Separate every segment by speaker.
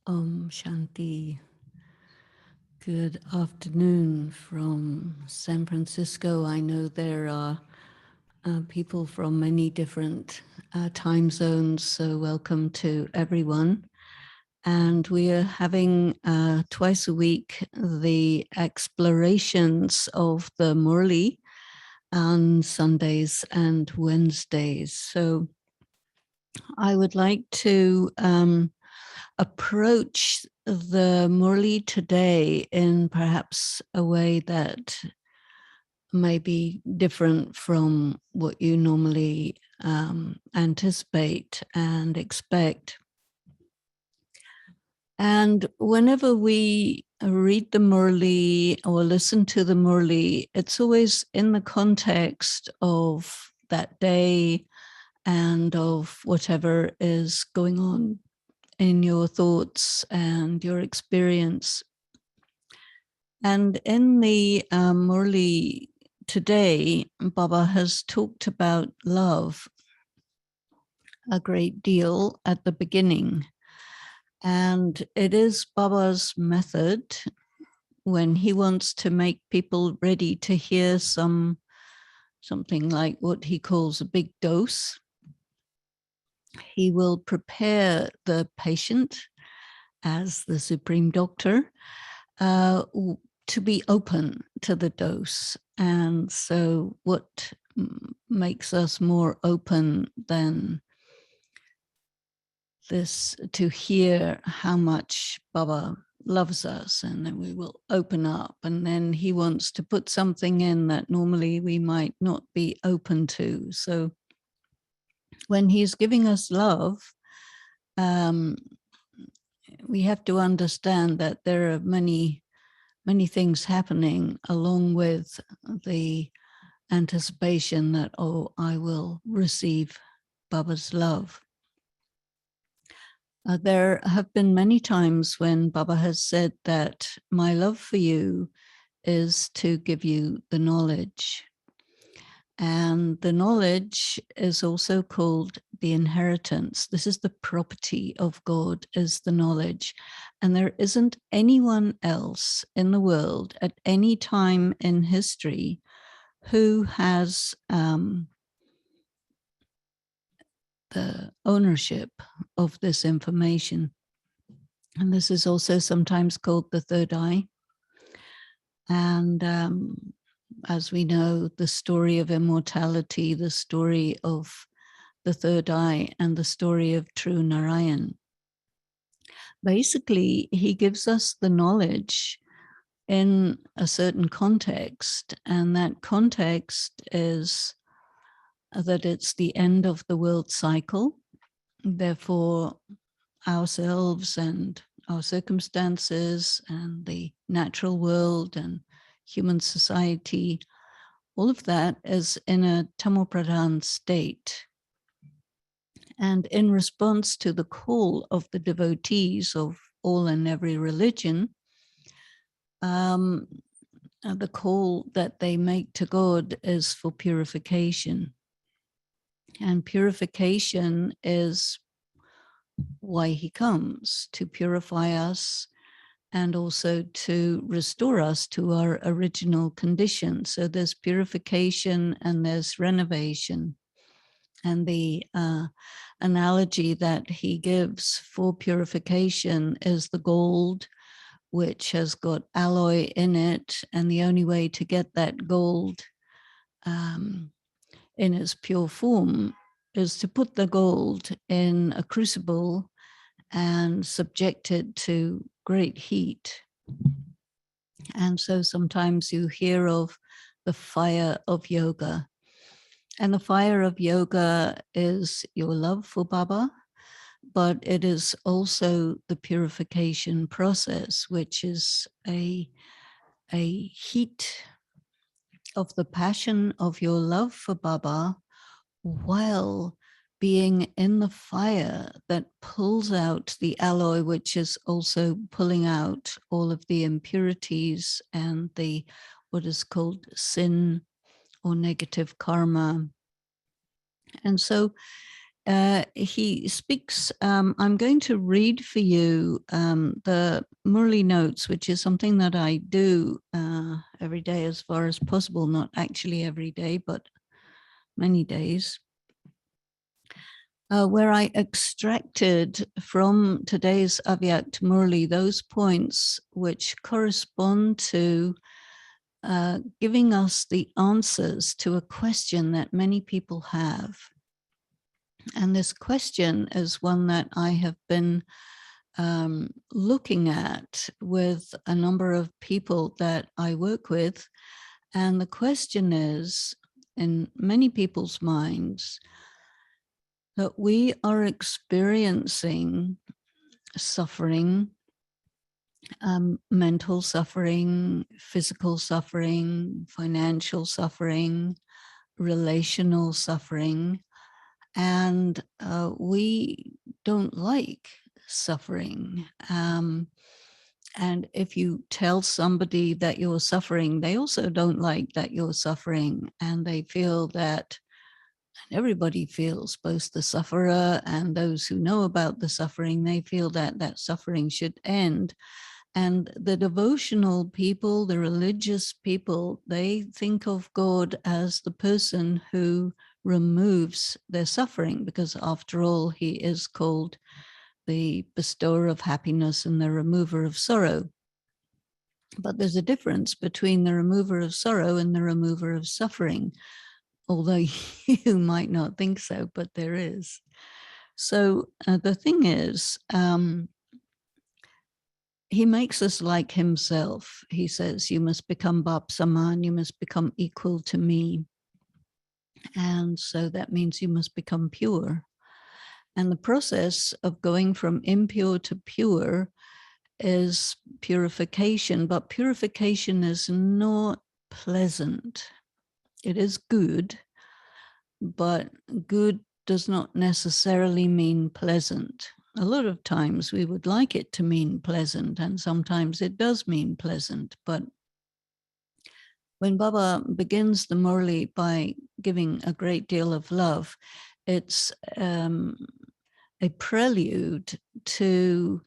Speaker 1: Om Shanti. Good afternoon from San Francisco. I know there are people from many different time zones, so welcome to everyone. And we are having twice a week the explorations of the Murli on Sundays and Wednesdays. So I would like to approach the Murli today in perhaps a way that may be different from what you normally anticipate and expect. And whenever we read the Murli or listen to the Murli, it's always in the context of that day and of whatever is going on in your thoughts and your experience. And in the Murli today, Baba has talked about love a great deal at the beginning. And it is Baba's method when he wants to make people ready to hear something like what he calls a big dose. He will prepare the patient as the supreme doctor to be open to the dose. And so what makes us more open than this, to hear how much Baba loves us, and then we will open up, and then he wants to put something in that normally we might not be open to. So when he's giving us love, we have to understand that there are many things happening along with the anticipation that, oh, I will receive Baba's love. There have been many times when Baba has said that my love for you is to give you the knowledge. And the knowledge is also called the inheritance. This is the property of God, is the knowledge. And there isn't anyone else in the world at any time in history who has the ownership of this information. And this is also sometimes called the third eye. And as we know, the story of immortality, the story of the third eye, and the story of true Narayan. Basically, he gives us the knowledge in a certain context, and that context is that it's the end of the world cycle. Therefore, ourselves and our circumstances and the natural world and human society, all of that is in a tamopradhan state. And in response to the call of the devotees of all and every religion, the call that they make to God is for purification. And purification is why he comes, to purify us and also to restore us to our original condition. So there's purification and there's renovation. And the analogy that he gives for purification is the gold, which has got alloy in it. And the only way to get that gold in its pure form is to put the gold in a crucible and subject it to great heat. And so sometimes you hear of the fire of yoga. And the fire of yoga is your love for Baba, but it is also the purification process, which is a heat of the passion of your love for Baba while being in the fire that pulls out the alloy, which is also pulling out all of the impurities and the what is called sin or negative karma. And so he speaks, I'm going to read for you the Murli notes, which is something that I do every day as far as possible, not actually every day, but many days, where I extracted from today's Avyak Murli those points which correspond to giving us the answers to a question that many people have. And this question is one that I have been looking at with a number of people that I work with. And the question is, in many people's minds, that we are experiencing suffering, mental suffering, physical suffering, financial suffering, relational suffering, and we don't like suffering. And if you tell somebody that you're suffering, they also don't like that you're suffering, and they feel that, and everybody feels, both the sufferer and those who know about the suffering, they feel that that suffering should end. And the devotional people, the religious people, they think of God as the person who removes their suffering, because after all, he is called the bestower of happiness and the remover of sorrow. But there's a difference between the remover of sorrow and the remover of suffering, although you might not think so, but there is. So the thing is, he makes us like himself. He says, you must become Bap Saman, you must become equal to me. And so that means you must become pure. And the process of going from impure to pure is purification, but purification is not pleasant. It is good, but good does not necessarily mean pleasant. A lot of times we would like it to mean pleasant, and sometimes it does mean pleasant. But when Baba begins the Murli by giving a great deal of love, it's a prelude to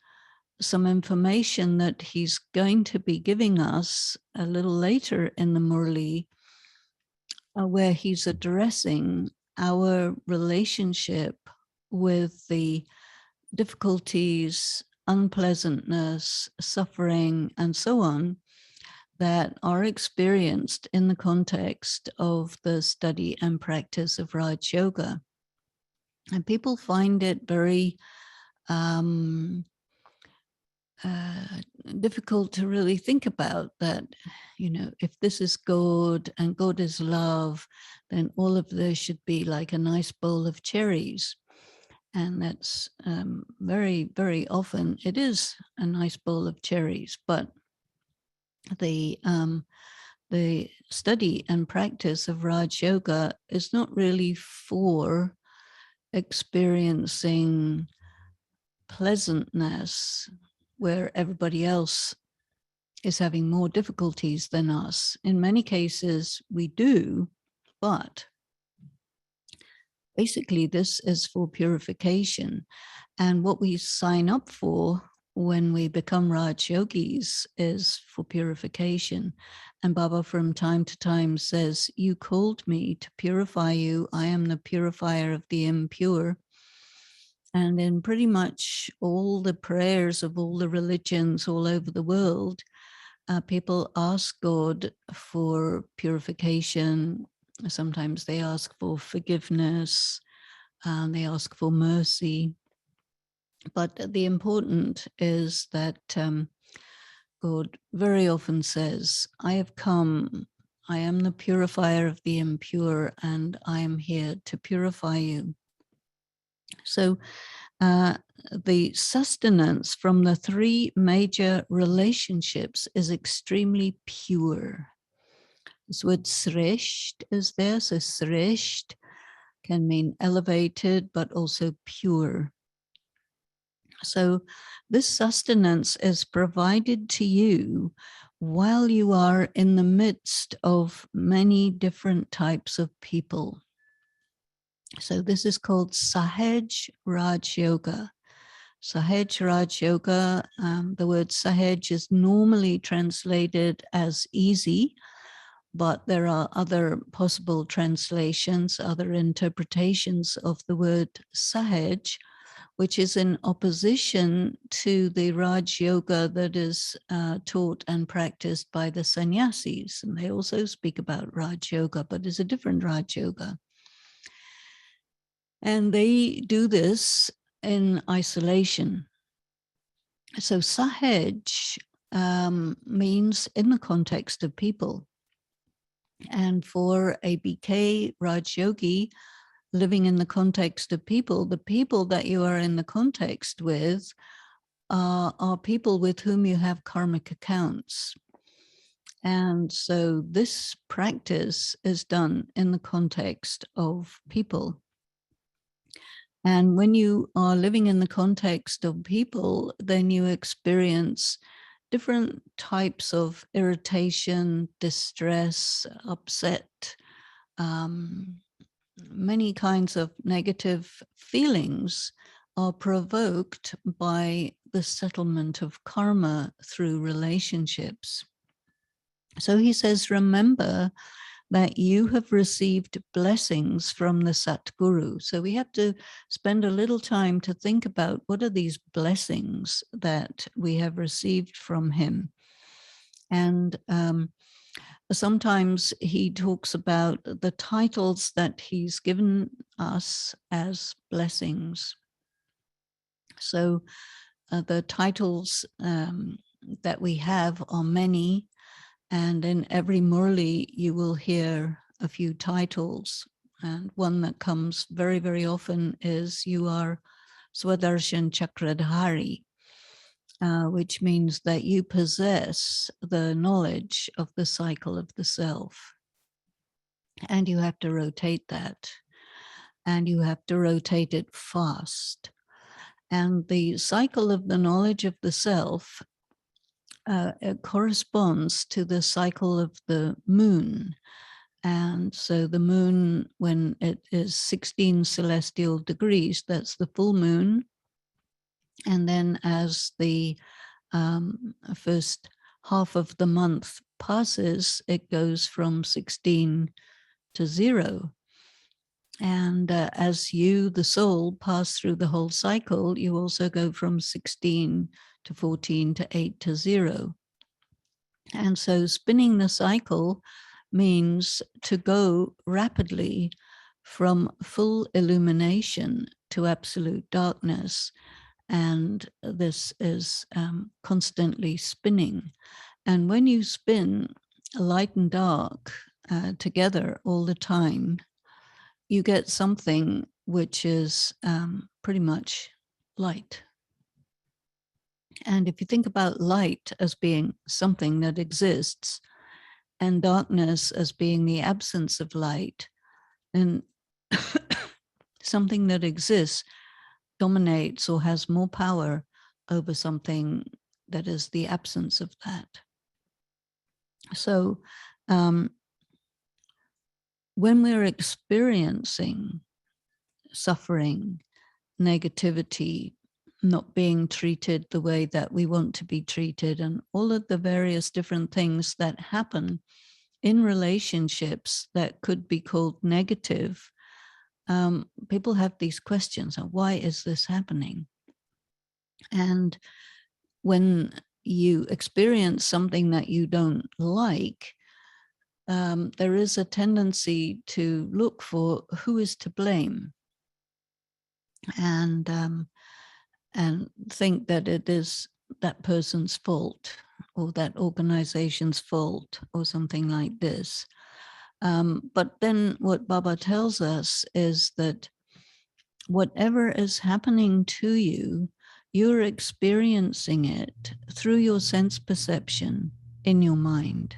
Speaker 1: some information that he's going to be giving us a little later in the Murli, where he's addressing our relationship with the difficulties, unpleasantness, suffering, and so on that are experienced in the context of the study and practice of Raj Yoga. And people find it very difficult to really think about that, you know, if this is God and God is love, then all of this should be like a nice bowl of cherries. And that's very, very often it is a nice bowl of cherries, but the study and practice of Raj Yoga is not really for experiencing pleasantness where everybody else is having more difficulties than us. In many cases, we do, but basically this is for purification. And what we sign up for when we become Raj Yogis is for purification. And Baba from time to time says, you called me to purify you. I am the purifier of the impure. And in pretty much all the prayers of all the religions all over the world, people ask God for purification. Sometimes they ask for forgiveness, they ask for mercy. But the important is that God very often says, I have come, I am the purifier of the impure, and I am here to purify you. So the sustenance from the three major relationships is extremely pure. This word sresht is there. So sresht can mean elevated, but also pure. So this sustenance is provided to you while you are in the midst of many different types of people. So this is called Sahaj Raj Yoga. Sahaj Raj Yoga, the word Sahaj is normally translated as easy, but there are other possible translations, other interpretations of the word Sahaj, which is in opposition to the Raj Yoga that is taught and practiced by the sannyasis. And they also speak about Raj Yoga, but it's a different Raj Yoga. And they do this in isolation. So Sahaj means in the context of people. And for a BK Raj Yogi, living in the context of people, the people that you are in the context with are people with whom you have karmic accounts. And so this practice is done in the context of people. And when you are living in the context of people, then you experience different types of irritation, distress, upset, many kinds of negative feelings are provoked by the settlement of karma through relationships. So he says, remember that you have received blessings from the Satguru. So we have to spend a little time to think about what are these blessings that we have received from him. And sometimes he talks about the titles that he's given us as blessings. So the titles that we have are many, and in every Murli you will hear a few titles. And one that comes very, very often is you are Swadershan Chakradhari, which means that you possess the knowledge of the cycle of the self. And you have to rotate that. And you have to rotate it fast. And the cycle of the knowledge of the self it corresponds to the cycle of the moon. And so the moon, when it is 16 celestial degrees, that's the full moon. And then as the first half of the month passes, it goes from 16 to 0. And as you, the soul, pass through the whole cycle, you also go from 16 to 14 to 8 to 0. And so spinning the cycle means to go rapidly from full illumination to absolute darkness. And this is constantly spinning. And when you spin light and dark together all the time, you get something which is pretty much light. And if you think about light as being something that exists and darkness as being the absence of light, then something that exists dominates or has more power over something that is the absence of that. So when we're experiencing suffering, negativity, not being treated the way that we want to be treated, and all of the various different things that happen in relationships that could be called negative, people have these questions of why is this happening? And when you experience something that you don't like, there is a tendency to look for who is to blame, and think that it is that person's fault or that organization's fault or something like this. But then what Baba tells us is that whatever is happening to you, you're experiencing it through your sense perception in your mind.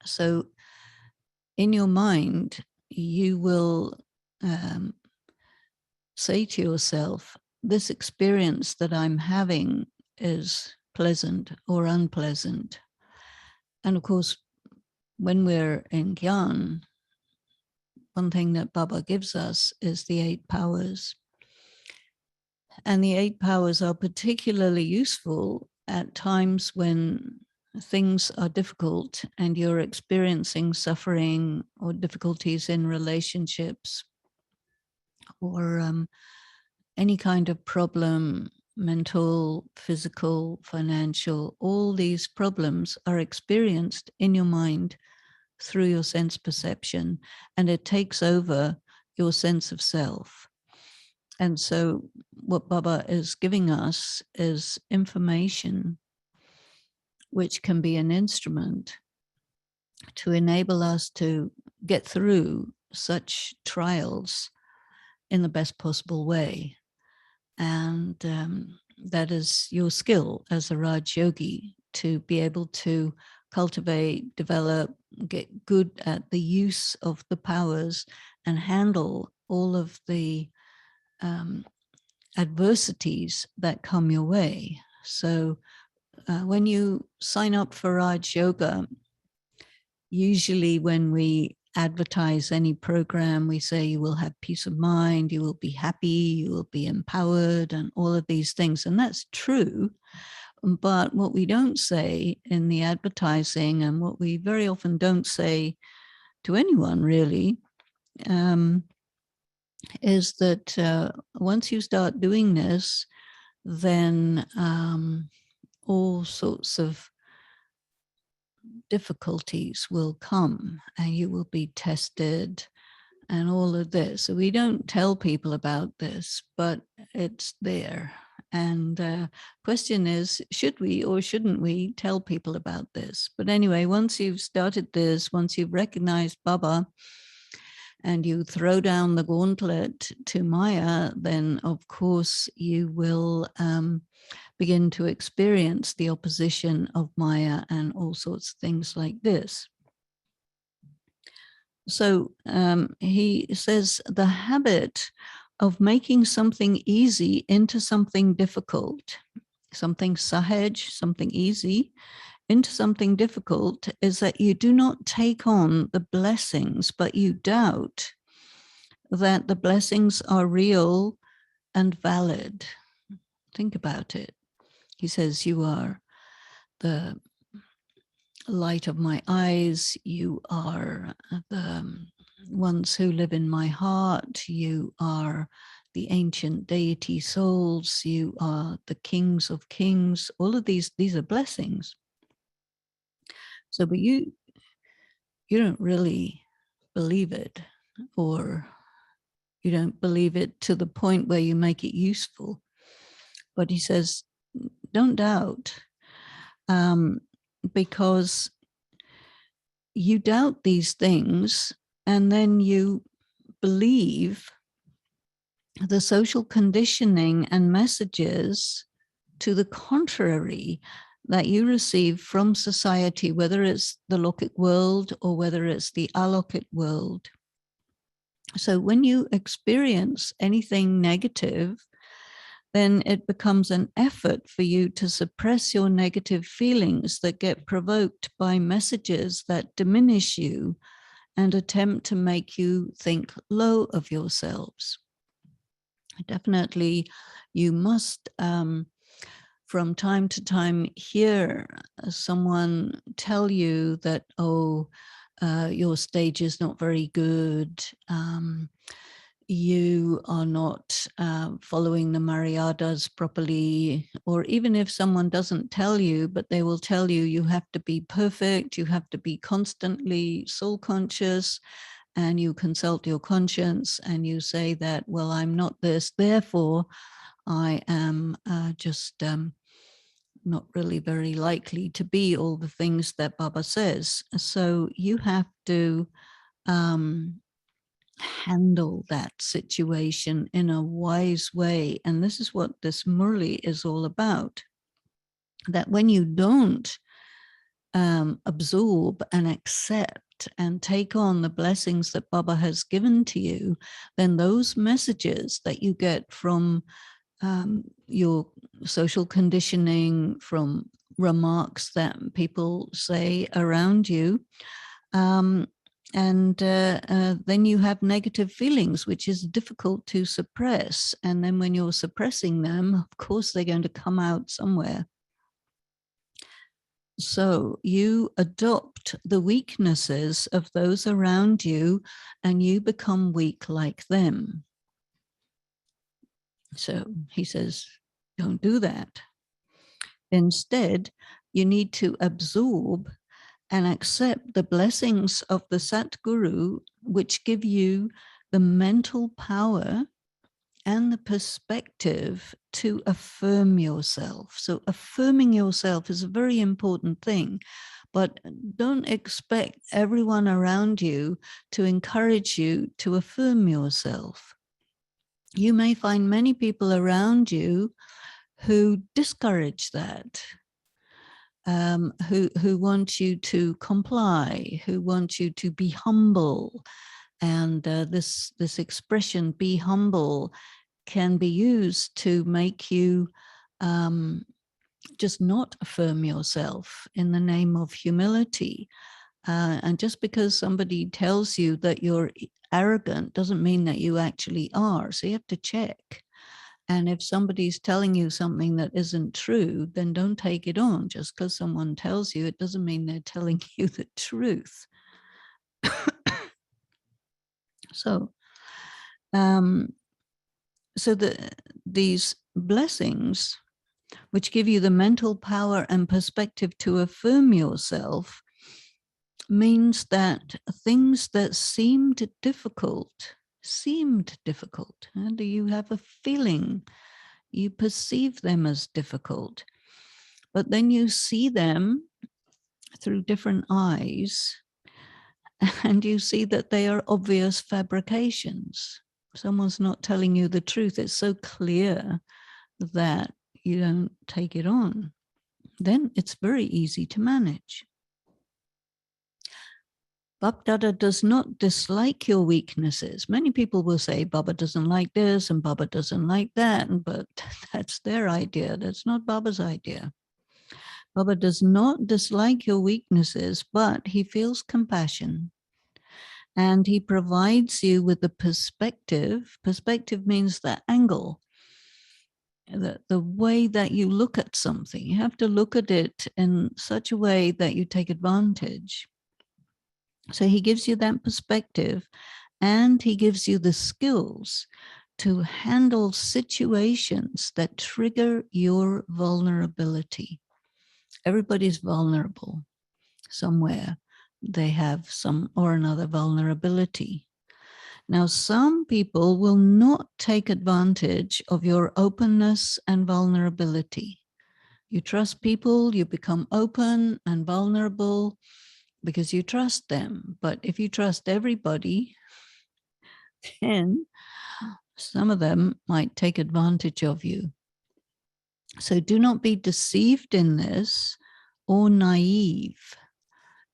Speaker 1: So in your mind, you will say to yourself, this experience that I'm having is pleasant or unpleasant. And of course, when we're in Gyan, one thing that Baba gives us is the 8 powers. And the 8 powers are particularly useful at times when things are difficult and you're experiencing suffering or difficulties in relationships, or any kind of problem, mental, physical, financial. All these problems are experienced in your mind through your sense perception, and it takes over your sense of self. And so what Baba is giving us is information which can be an instrument to enable us to get through such trials in the best possible way. And that is your skill as a Raj Yogi, to be able to cultivate, develop, get good at the use of the powers and handle all of the adversities that come your way. So when you sign up for Raj Yoga, usually when we advertise any program, we say you will have peace of mind, you will be happy, you will be empowered, and all of these things. And that's true. But what we don't say in the advertising, and what we very often don't say to anyone really, is that once you start doing this, then all sorts of difficulties will come and you will be tested and all of this. So we don't tell people about this, but it's there. And question is, should we or shouldn't we tell people about this? But anyway, once you've started this, once you've recognized Baba and you throw down the gauntlet to Maya, then of course you will begin to experience the opposition of Maya and all sorts of things like this. So he says the habit of making something easy into something difficult, something sahaj, something easy, into something difficult, is that you do not take on the blessings, but you doubt that the blessings are real and valid. Think about it. He says, you are the light of my eyes, you are the ones who live in my heart, you are the ancient deity souls, you are the kings of kings. All of these are blessings. So, but you don't really believe it, or you don't believe it to the point where you make it useful. But he says, don't doubt, because you doubt these things and then you believe the social conditioning and messages to the contrary that you receive from society, whether it's the Lokik world or whether it's the Alokik world. So when you experience anything negative, then it becomes an effort for you to suppress your negative feelings that get provoked by messages that diminish you and attempt to make you think low of yourselves. Definitely, you must, from time to time, hear someone tell you that, oh, your stage is not very good. You are not following the Maryadas properly, or even if someone doesn't tell you, but they will tell you, you have to be perfect, you have to be constantly soul conscious, and you consult your conscience and you say that, well, I'm not this, therefore I am just not really very likely to be all the things that Baba says. So you have to handle that situation in a wise way. And this is what this Murli is all about. That when you don't absorb and accept and take on the blessings that Baba has given to you, then those messages that you get from your social conditioning, from remarks that people say around you, And then you have negative feelings, which is difficult to suppress. And then when you're suppressing them, of course, they're going to come out somewhere. So you adopt the weaknesses of those around you and you become weak like them. So he says, don't do that. Instead, you need to absorb and accept the blessings of the Satguru, which give you the mental power and the perspective to affirm yourself. So affirming yourself is a very important thing, but don't expect everyone around you to encourage you to affirm yourself. You may find many people around you who discourage that. Who want you to comply, who want you to be humble. And this expression, be humble, can be used to make you just not affirm yourself in the name of humility. And just because somebody tells you that you're arrogant doesn't mean that you actually are. So you have to check. And if somebody's telling you something that isn't true, then don't take it on. Just because someone tells you, it doesn't mean they're telling you the truth. So, these blessings, which give you the mental power and perspective to affirm yourself, means that things that seemed difficult, and you have a feeling, you perceive them as difficult, but then you see them through different eyes and you see that they are obvious fabrications. Someone's not telling you the truth. It's so clear that you don't take it on. Then it's very easy to manage. Baba does not dislike your weaknesses. Many people will say Baba doesn't like this and Baba doesn't like that, but that's their idea. That's not Baba's idea. Baba does not dislike your weaknesses, but he feels compassion. And he provides you with the perspective. Perspective means the angle, the way that you look at something. You have to look at it in such a way that you take advantage. So he gives you that perspective and he gives you the skills to handle situations that trigger your vulnerability. Everybody's vulnerable somewhere. They have some or another vulnerability. Now, some people will not take advantage of your openness and vulnerability. You trust people, you become open and vulnerable because you trust them. But if you trust everybody, then some of them might take advantage of you. So do not be deceived in this or naive,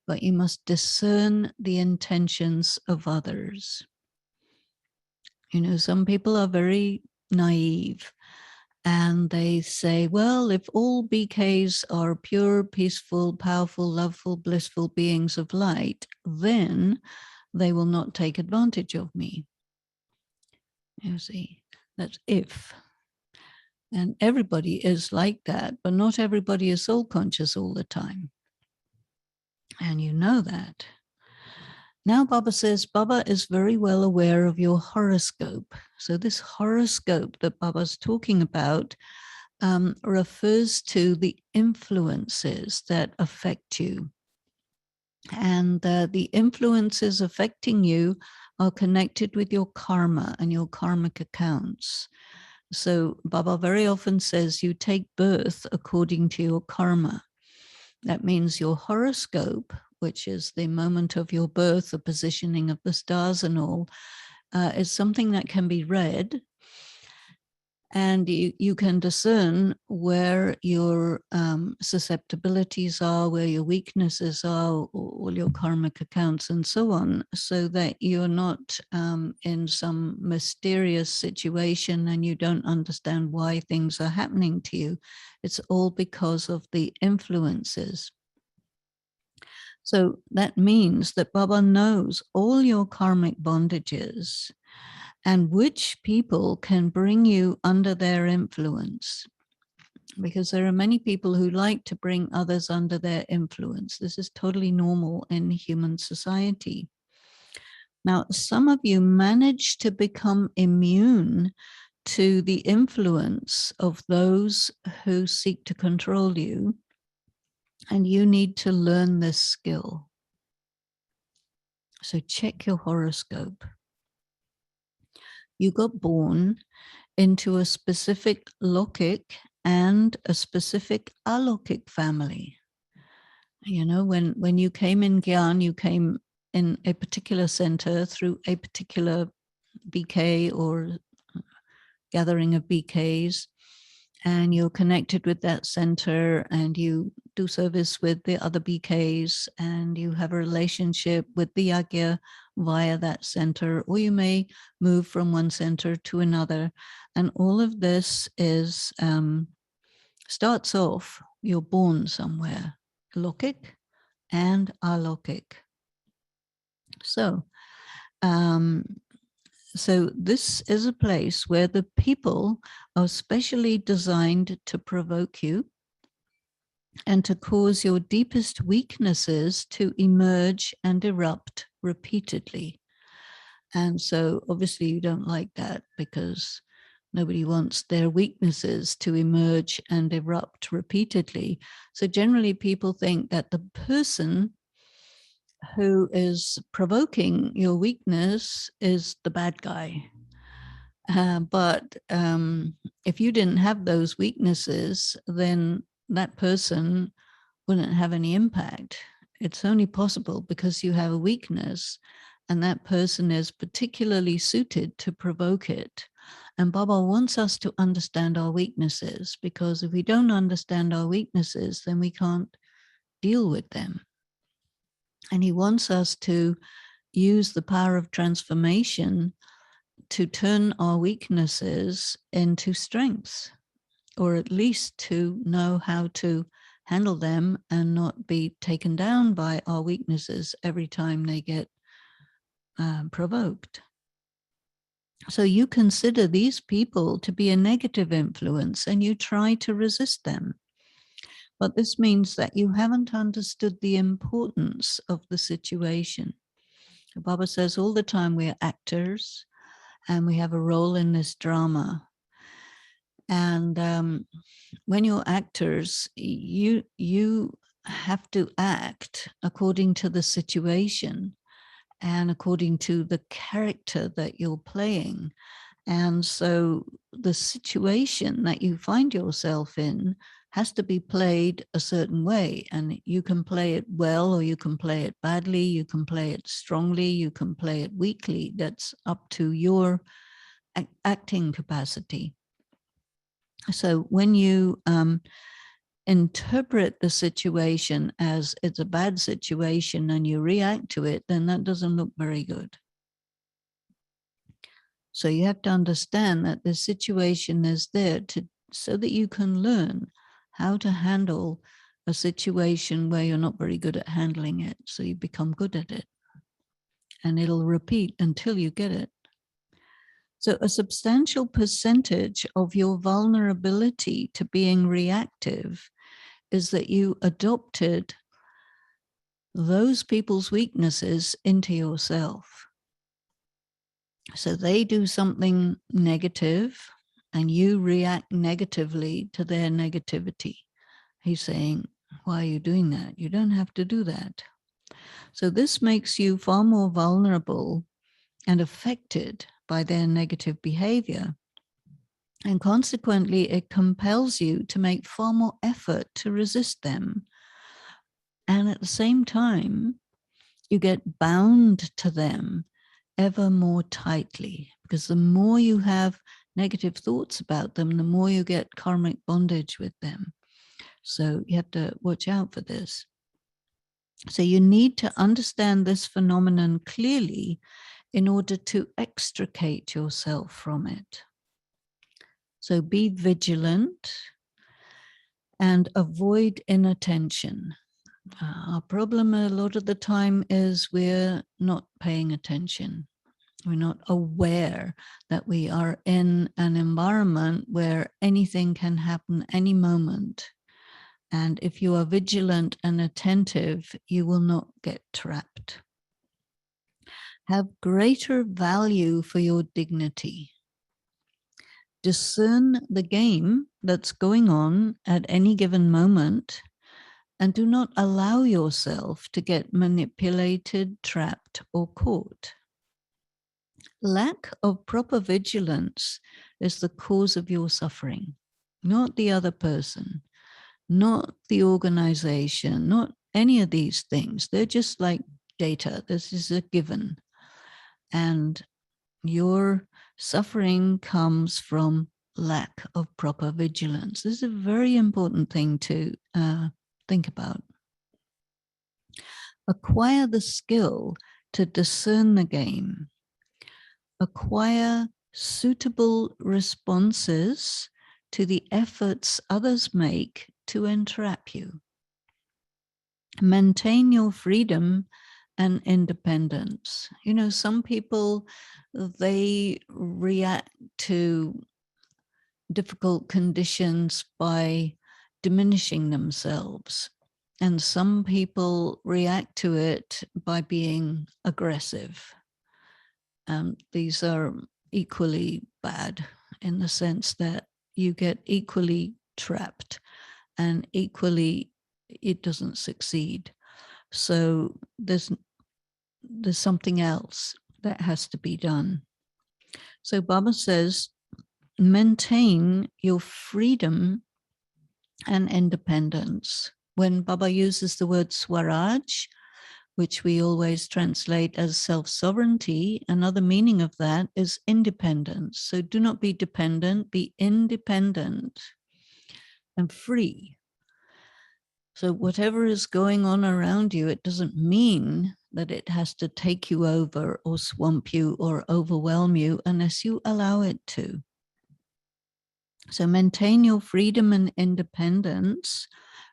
Speaker 1: but you must discern the intentions of others. You know, some people are very naive and they say, well, if all BKs are pure, peaceful, powerful, loveful, blissful beings of light, then they will not take advantage of me. You see, that's if. And everybody is like that, but not everybody is soul conscious all the time. And you know that. Now Baba says, Baba is very well aware of your horoscope. So this horoscope that Baba's talking about refers to the influences that affect you. And the influences affecting you are connected with your karma and your karmic accounts. So Baba very often says you take birth according to your karma. That means your horoscope, which is the moment of your birth, the positioning of the stars and all, is something that can be read. And you can discern where your susceptibilities are, where your weaknesses are, all your karmic accounts and so on, so that you're not in some mysterious situation and you don't understand why things are happening to you. It's all because of the influences. So that means that Baba knows all your karmic bondages and which people can bring you under their influence. Because there are many people who like to bring others under their influence. This is totally normal in human society. Now, some of you manage to become immune to the influence of those who seek to control you, and you need to learn this skill. So check your horoscope. You got born into a specific Lokik and a specific Alokik family. You know, when you came in Gyan, you came in a particular center through a particular BK or gathering of BKs, and you're connected with that center and you do service with the other BKs and you have a relationship with the Yagya via that center, or you may move from one center to another. And all of this is starts off, you're born somewhere, Lokik and Alokik. So this is a place where the people are specially designed to provoke you and to cause your deepest weaknesses to emerge and erupt repeatedly. And so obviously you don't like that, because nobody wants their weaknesses to emerge and erupt repeatedly. So generally people think that the person who is provoking your weakness is the bad guy. But if you didn't have those weaknesses, then that person wouldn't have any impact. It's only possible because you have a weakness and that person is particularly suited to provoke it. And Baba wants us to understand our weaknesses, because if we don't understand our weaknesses, then we can't deal with them. And he wants us to use the power of transformation to turn our weaknesses into strengths, or at least to know how to handle them and not be taken down by our weaknesses every time they get provoked. So you consider these people to be a negative influence and you try to resist them. But this means that you haven't understood the importance of the situation. Baba says all the time we are actors and we have a role in this drama. And when you're actors, you have to act according to the situation and according to the character that you're playing. And so the situation that you find yourself in has to be played a certain way. And you can play it well, or you can play it badly, you can play it strongly, you can play it weakly. That's up to your acting capacity. So when you interpret the situation as it's a bad situation and you react to it, then that doesn't look very good. So you have to understand that the situation is there so that you can learn how to handle a situation where you're not very good at handling it. So you become good at it. And it'll repeat until you get it. So a substantial percentage of your vulnerability to being reactive is that you adopted those people's weaknesses into yourself. So they do something negative and you react negatively to their negativity. He's saying, why are you doing that? You don't have to do that. So this makes you far more vulnerable and affected by their negative behavior. And consequently, it compels you to make far more effort to resist them. And at the same time, you get bound to them ever more tightly, because the more you have negative thoughts about them, the more you get karmic bondage with them. So you have to watch out for this. So you need to understand this phenomenon clearly in order to extricate yourself from it. So be vigilant and avoid inattention. Our problem a lot of the time is we're not paying attention. We're not aware that we are in an environment where anything can happen any moment. And if you are vigilant and attentive, you will not get trapped. Have greater value for your dignity. Discern the game that's going on at any given moment, and do not allow yourself to get manipulated, trapped, or caught. Lack of proper vigilance is the cause of your suffering, not the other person, not the organization, not any of these things. They're just like data. This is a given. And your suffering comes from lack of proper vigilance. This is a very important thing to think about. Acquire the skill to discern the game. Acquire suitable responses to the efforts others make to entrap you. Maintain your freedom and independence. You know, some people, they react to difficult conditions by diminishing themselves. And some people react to it by being aggressive. These are equally bad in the sense that you get equally trapped and equally it doesn't succeed. So there's something else that has to be done. So Baba says, maintain your freedom and independence. When Baba uses the word Swaraj, which we always translate as self-sovereignty, another meaning of that is independence. So do not be dependent, be independent and free. So whatever is going on around you, it doesn't mean that it has to take you over or swamp you or overwhelm you unless you allow it to. So maintain your freedom and independence.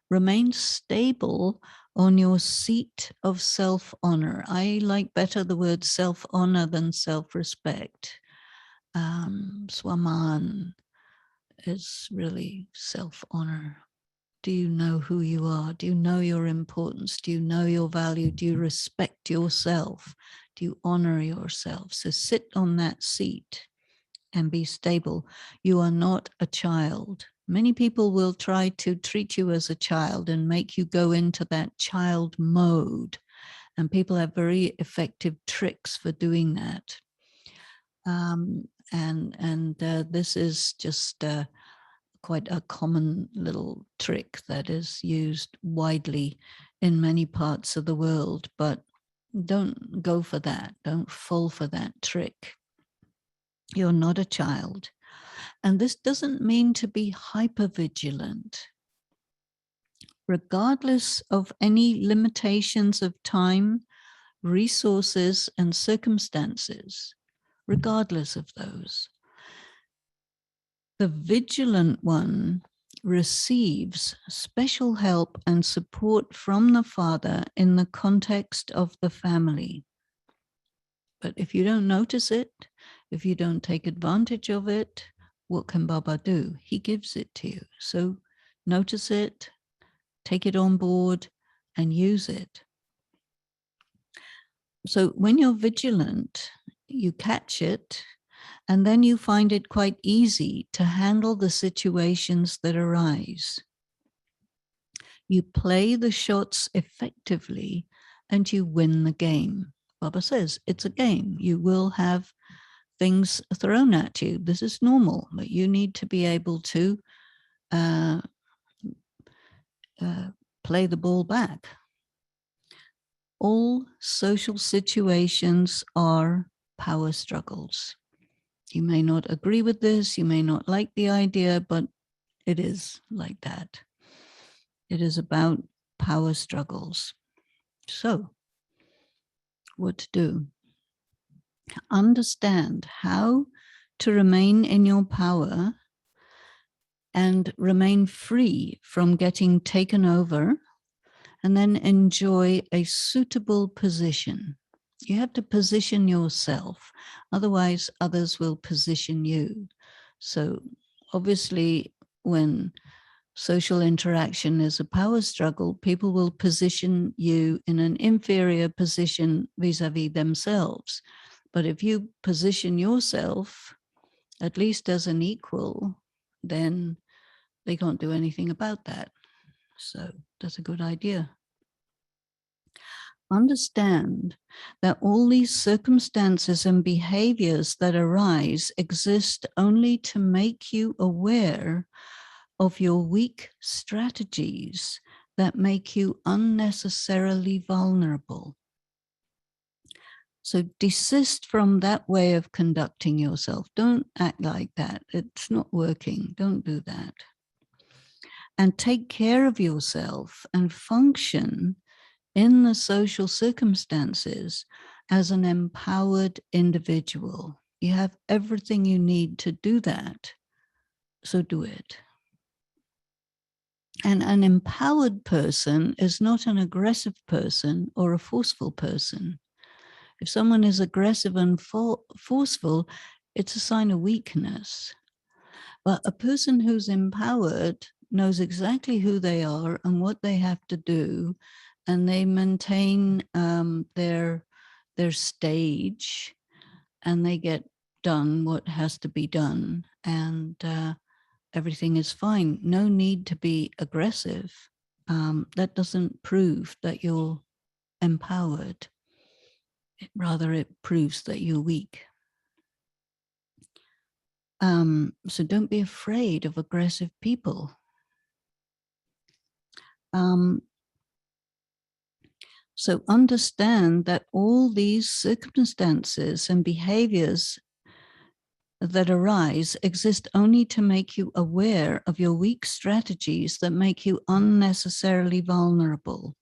Speaker 1: Remain stable on your seat of self-honor. I like better the word self-honor than self-respect. Swaman is really self-honor. Do you know who you are? Do you know your importance? Do you know your value? Do you respect yourself? Do you honor yourself? So sit on that seat and be stable. You are not a child. Many people will try to treat you as a child and make you go into that child mode. And people have very effective tricks for doing that. This is just quite a common little trick that is used widely in many parts of the world, but don't go for that. Don't fall for that trick. You're not a child. And this doesn't mean to be hypervigilant. Regardless of any limitations of time, resources, and circumstances, regardless of those, the vigilant one receives special help and support from the Father in the context of the family. But if you don't notice it, if you don't take advantage of it, what can Baba do? He gives it to you. So notice it, take it on board, and use it. So when you're vigilant, you catch it, and then you find it quite easy to handle the situations that arise. You play the shots effectively, and you win the game. Baba says it's a game. You will have things thrown at you. This is normal, but you need to be able to play the ball back. All social situations are power struggles. You may not agree with this, you may not like the idea, but it is like that. It is about power struggles. So, what to do? Understand how to remain in your power and remain free from getting taken over and then enjoy a suitable position. You have to position yourself, otherwise others will position you. So obviously, when social interaction is a power struggle, people will position you in an inferior position vis-a-vis themselves. But if you position yourself at least as an equal, then they can't do anything about that. So that's a good idea. Understand that all these circumstances and behaviors that arise exist only to make you aware of your weak strategies that make you unnecessarily vulnerable. So desist from that way of conducting yourself. Don't act like that. It's not working. Don't do that. And take care of yourself and function in the social circumstances as an empowered individual. You have everything you need to do that, so do it. And an empowered person is not an aggressive person or a forceful person. If someone is aggressive and forceful, it's a sign of weakness. But a person who's empowered knows exactly who they are and what they have to do, and they maintain their stage, and they get done what has to be done, and everything is fine. No need to be aggressive. That doesn't prove that you're empowered. Rather, it proves that you're weak. So don't be afraid of aggressive people. So understand that all these circumstances and behaviors that arise exist only to make you aware of your weak strategies that make you unnecessarily vulnerable.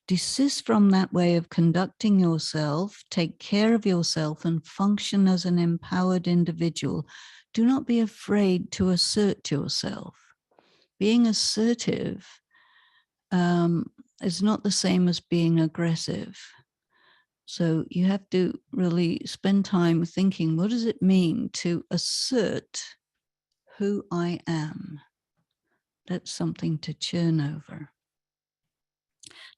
Speaker 1: Desist from that way of conducting yourself, take care of yourself, and function as an empowered individual. Do not be afraid to assert yourself. Being assertive is not the same as being aggressive. So you have to really spend time thinking, what does it mean to assert who I am? That's something to churn over.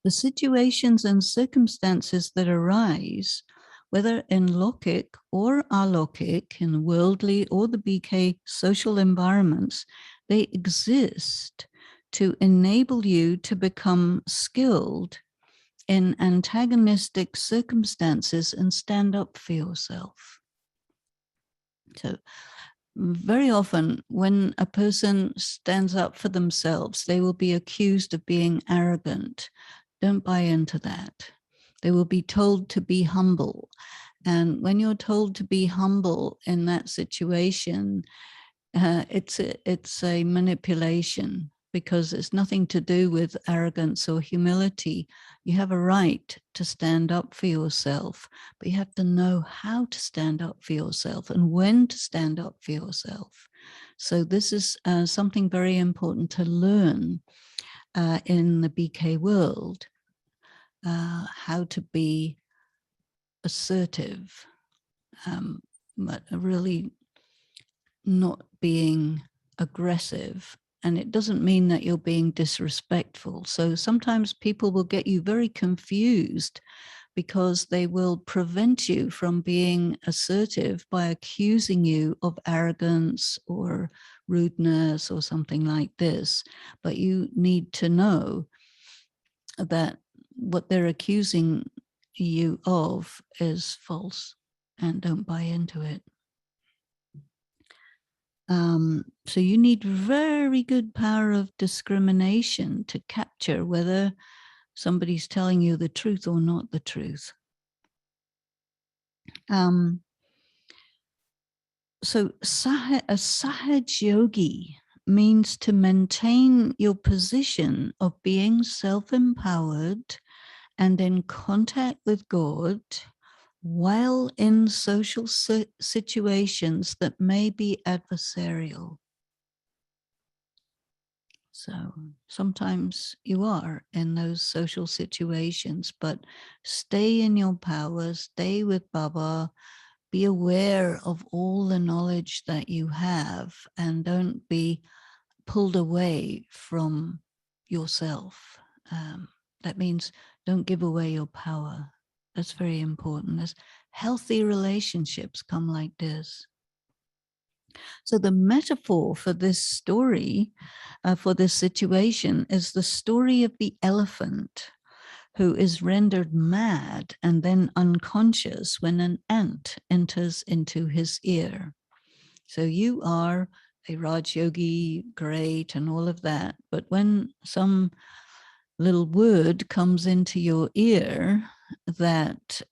Speaker 1: The situations and circumstances that arise, whether in Lokik or Alokik, in the worldly or the BK social environments, they exist to enable you to become skilled in antagonistic circumstances and stand up for yourself. So very often when a person stands up for themselves, they will be accused of being arrogant. Don't buy into that. They will be told to be humble. And when you're told to be humble in that situation, it's a manipulation, because it's nothing to do with arrogance or humility. You have a right to stand up for yourself, but you have to know how to stand up for yourself and when to stand up for yourself. So this is something very important to learn in the BK world, how to be assertive, but really not being aggressive. And it doesn't mean that you're being disrespectful. So sometimes people will get you very confused because they will prevent you from being assertive by accusing you of arrogance or rudeness or something like this. But you need to know that what they're accusing you of is false, and don't buy into it. So you need very good power of discrimination to capture whether somebody's telling you the truth or not the truth. So a Sahaj yogi means to maintain your position of being self-empowered and in contact with God while in social situations that may be adversarial. So sometimes you are in those social situations, but stay in your power, stay with Baba, be aware of all the knowledge that you have, and don't be pulled away from yourself. That means don't give away your power. That's very important. As healthy relationships come like this. So the metaphor for this story, for this situation, is the story of the elephant who is rendered mad and then unconscious when an ant enters into his ear. So you are a Raj Yogi, great, and all of that. But when some little word comes into your ear that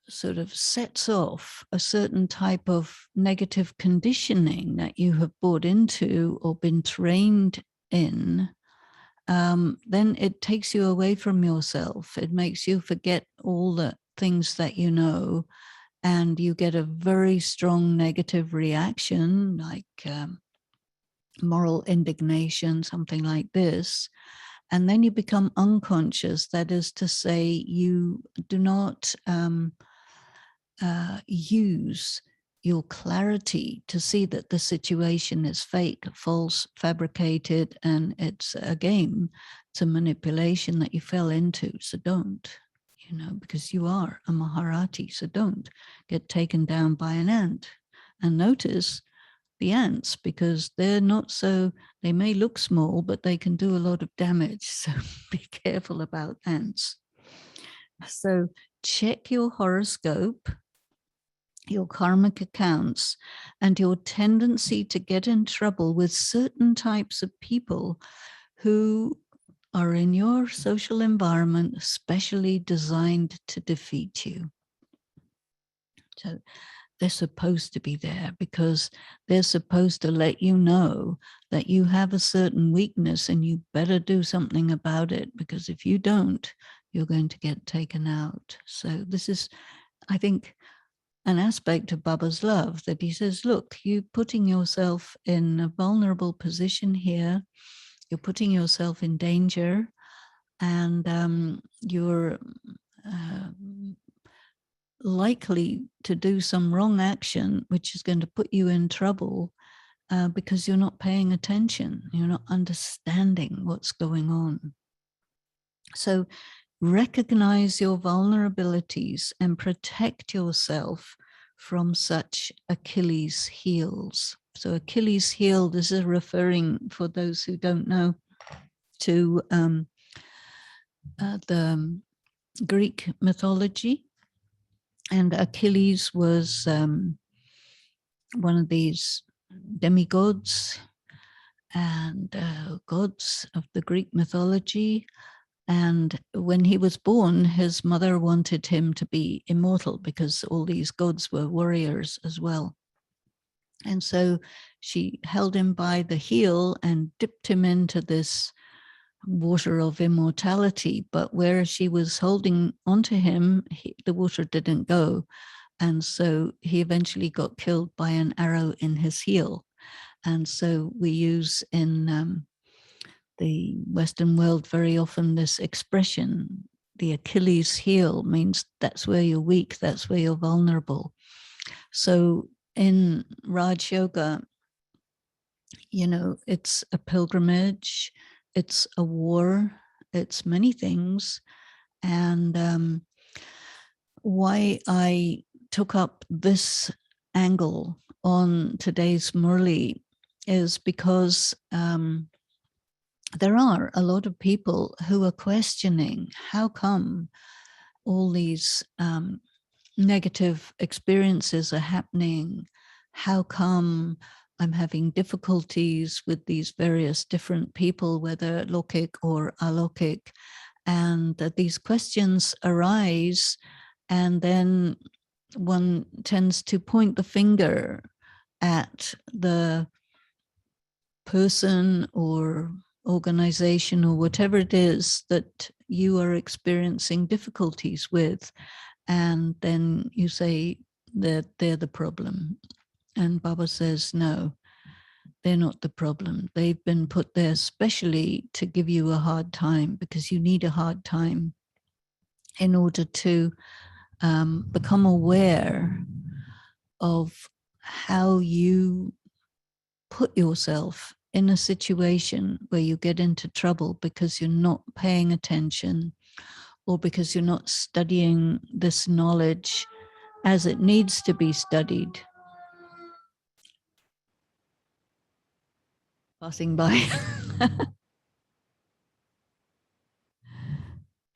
Speaker 1: sort of sets off a certain type of negative conditioning that you have bought into or been trained in, then it takes you away from yourself. It makes you forget all the things that you know, and you get a very strong negative reaction, like moral indignation, something like this. And then you become unconscious. That is to say, you do not use your clarity to see that the situation is fake, false, fabricated, and it's a game. It's a manipulation that you fell into. So don't, because you are a Maharati. So don't get taken down by an ant. And notice the ants, because they're not so, they may look small, but they can do a lot of damage. So be careful about ants. So check your horoscope, your karmic accounts, and your tendency to get in trouble with certain types of people who are in your social environment specially designed to defeat you. So they're supposed to be there because they're supposed to let you know that you have a certain weakness and you better do something about it, because if you don't, you're going to get taken out. So this is, I think, an aspect of Baba's love, that he says, look, you're putting yourself in a vulnerable position here. You're putting yourself in danger, and you're likely to do some wrong action, which is going to put you in trouble because you're not paying attention. You're not understanding what's going on. So recognize your vulnerabilities and protect yourself from such Achilles heels. So Achilles heel, this is referring, for those who don't know, to the Greek mythology. And Achilles was one of these demigods and gods of the Greek mythology. And when he was born, his mother wanted him to be immortal because all these gods were warriors as well. And so she held him by the heel and dipped him into this water of immortality. But where she was holding onto him, the water didn't go. And so he eventually got killed by an arrow in his heel. And so we use in the Western world very often this expression, the Achilles heel, means that's where you're weak, that's where you're vulnerable. So in Raj Yoga, it's a pilgrimage, it's a war, it's many things. And why I took up this angle on today's Murli is because there are a lot of people who are questioning how come all these negative experiences are happening? How come I'm having difficulties with these various different people, whether Lokik or Alokik? And these questions arise, and then one tends to point the finger at the person or organization or whatever it is that you are experiencing difficulties with. And then you say that they're the problem. And Baba says, no, they're not the problem. They've been put there specially to give you a hard time, because you need a hard time in order to become aware of how you put yourself in a situation where you get into trouble because you're not paying attention, or because you're not studying this knowledge as it needs to be studied. Passing by.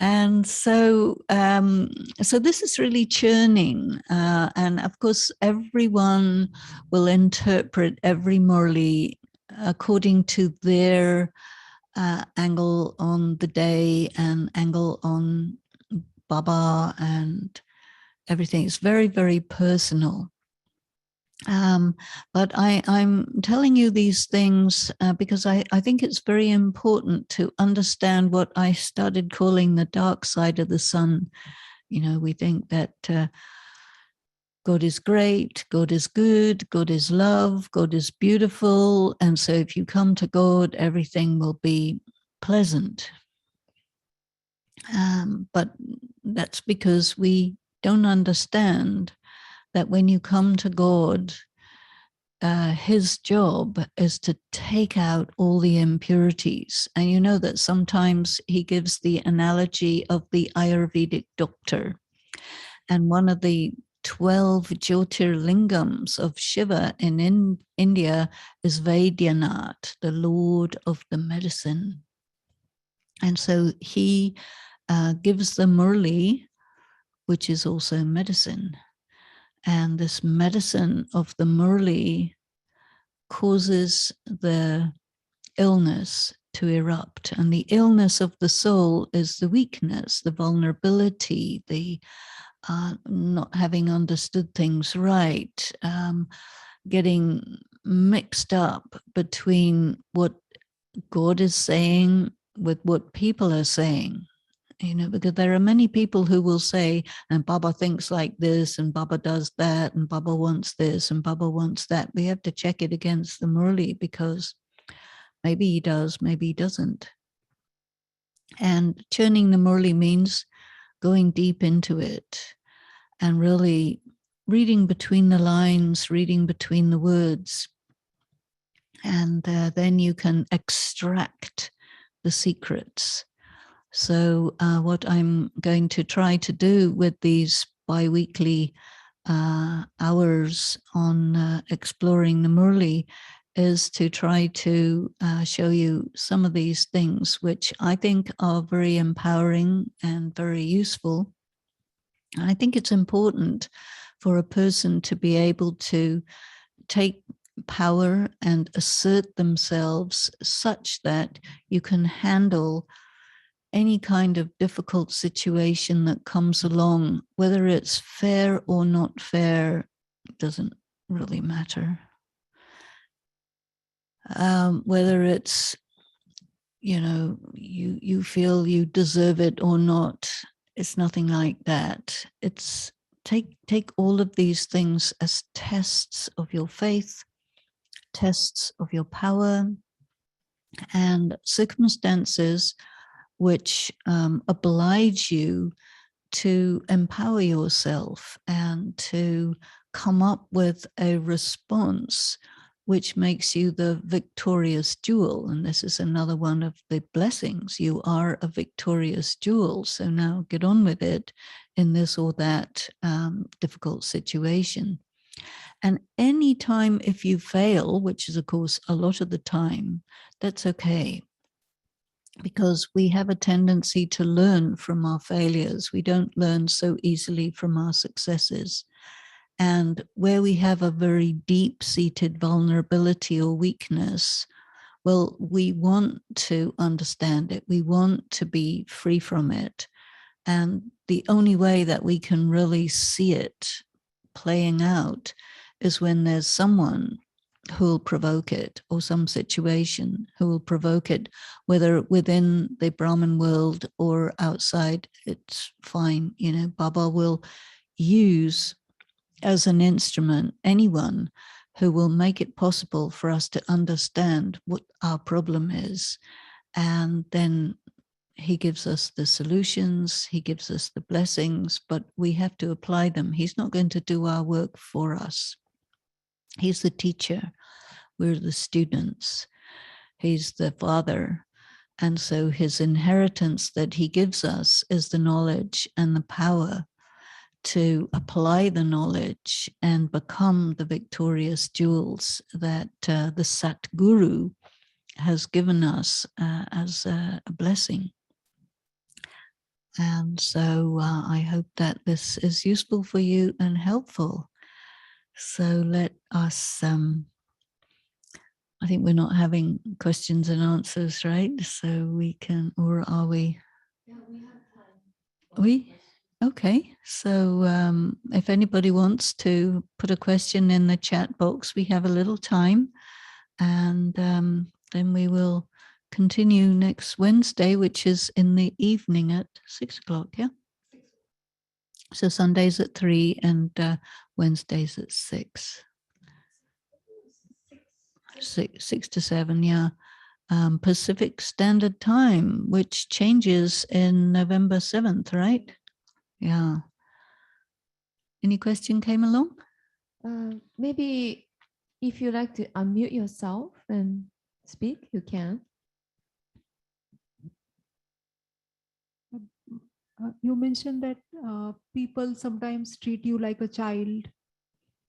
Speaker 1: And so this is really churning. And of course, everyone will interpret every Murli according to their angle on the day and angle on Baba and everything. It's very, very personal. But I'm telling you these things because I think it's very important to understand what I started calling the dark side of the sun. You know, we think that God is great, God is good, God is love, God is beautiful. And so if you come to God, everything will be pleasant. But that's because we don't understand that when you come to God, his job is to take out all the impurities. And you know that sometimes he gives the analogy of the Ayurvedic doctor. And one of the 12 Jyotirlingams of Shiva in India is Vaidyanath, the Lord of the medicine. And so he gives the Murli, which is also medicine. And this medicine of the Murli causes the illness to erupt. And the illness of the soul is the weakness, the vulnerability, the not having understood things right, getting mixed up between what God is saying with what people are saying. You know, because there are many people who will say, and Baba thinks like this, and Baba does that, and Baba wants this, and Baba wants that. We have to check it against the Murli, because maybe he does, maybe he doesn't. And churning the Murli means going deep into it and really reading between the lines, reading between the words. And then you can extract the secrets. So what I'm going to try to do with these bi-weekly hours on exploring the Murli is to try to show you some of these things, which I think are very empowering and very useful. And I think it's important for a person to be able to take power and assert themselves such that you can handle any kind of difficult situation that comes along, whether it's fair or not fair, doesn't really matter. Whether it's, you know, you feel you deserve it or not, it's nothing like that. It's take all of these things as tests of your faith, tests of your power, and circumstances which oblige you to empower yourself and to come up with a response which makes you the victorious jewel. And this is another one of the blessings. You are a victorious jewel. So now get on with it in this or that difficult situation. And any time if you fail, which is of course a lot of the time, that's okay, because we have a tendency to learn from our failures. We don't learn so easily from our successes. And where we have a very deep-seated vulnerability or weakness, well, we want to understand it. We want to be free from it. And the only way that we can really see it playing out is when there's someone who will provoke it, or some situation who will provoke it, whether within the Brahman world or outside, it's fine. You know, Baba will use as an instrument anyone who will make it possible for us to understand what our problem is. And then he gives us the solutions, he gives us the blessings, but we have to apply them. He's not going to do our work for us. He's the teacher, we're the students. He's the father. And so his inheritance that he gives us is the knowledge and the power to apply the knowledge and become the victorious jewels that the Sat Guru has given us as a blessing. And so I hope that this is useful for you and helpful. So let us, I think we're not having questions and answers, right? So we can, or are we?
Speaker 2: Yeah, we have time.
Speaker 1: We? Okay. So if anybody wants to put a question in the chat box, we have a little time. And then we will continue next Wednesday, which is in the evening at 6 o'clock, yeah? So Sundays at 3 and Wednesdays at 6. 6 to 7, yeah. Pacific Standard Time, which changes in November 7th, right? Yeah. Any question came along?
Speaker 2: Maybe if you like to unmute yourself and speak, you can.
Speaker 3: You mentioned that people sometimes treat you like a child,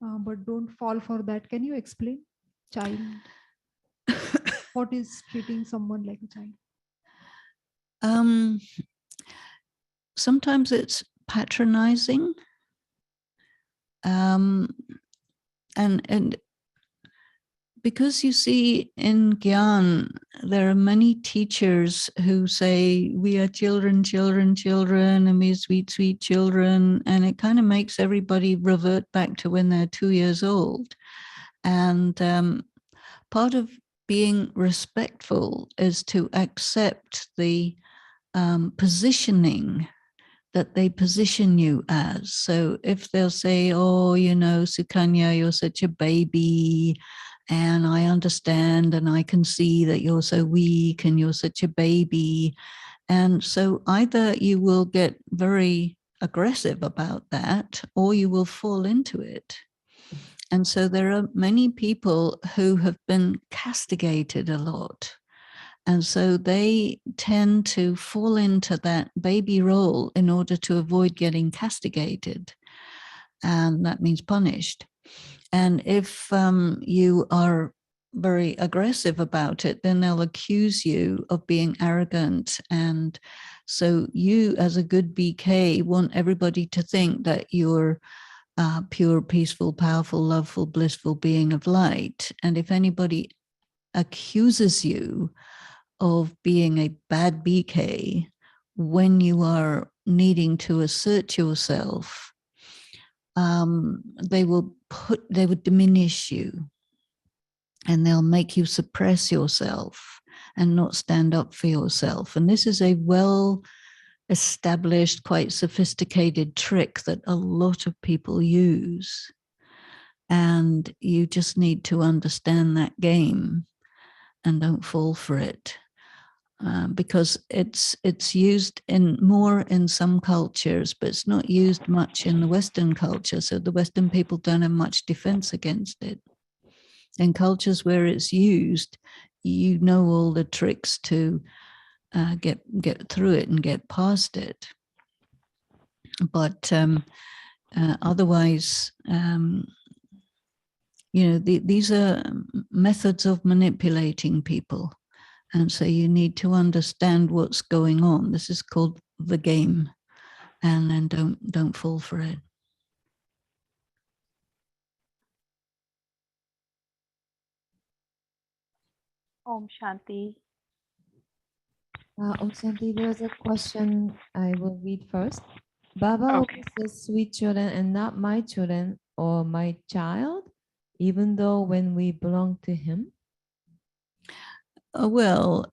Speaker 3: but don't fall for that. Can you explain? Child. What is treating someone like a child?
Speaker 1: Sometimes it's patronizing. And because you see in Gyan, there are many teachers who say, we are children, children, children, and we are sweet, sweet children. And it kind of makes everybody revert back to when they're 2 years old. And part of being respectful is to accept the positioning that they position you as. So if they'll say, oh, you know, Sukanya, you're such a baby, and I understand and I can see that you're so weak and you're such a baby. And so either you will get very aggressive about that or you will fall into it. And so there are many people who have been castigated a lot. And so they tend to fall into that baby role in order to avoid getting castigated. And that means punished. And if you are very aggressive about it, then they'll accuse you of being arrogant. And so you, as a good BK, want everybody to think that you're pure, peaceful, powerful, loveful, blissful being of light. And if anybody accuses you of being a bad BK when you are needing to assert yourself, they would diminish you and they'll make you suppress yourself and not stand up for yourself. And this is a well-established, quite sophisticated trick that a lot of people use. And you just need to understand that game and don't fall for it. Because it's used more in some cultures, but it's not used much in the Western culture. So the Western people don't have much defense against it. In cultures where it's used, you know all the tricks to get through it and get past it. But otherwise, these are methods of manipulating people. And so you need to understand what's going on. This is called the game. And then don't fall for it.
Speaker 4: Om Shanti.
Speaker 2: Om Shanti, there's a question I will read first. Baba
Speaker 4: Okay.
Speaker 2: always says sweet children and not my children or my child, even though when we belong to him.
Speaker 1: Well,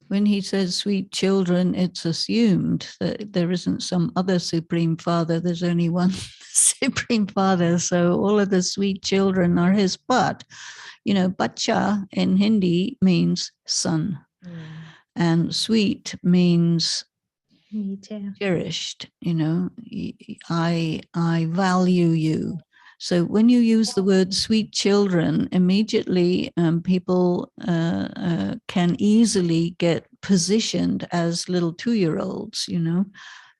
Speaker 1: When he says sweet children, it's assumed that there isn't some other Supreme Father. There's only one Supreme Father. So all of the sweet children are his. But, bacha in Hindi means son. And sweet means
Speaker 5: Me too.
Speaker 1: cherished. I value you. So when you use the word sweet children, immediately people can easily get positioned as little 2-year-olds,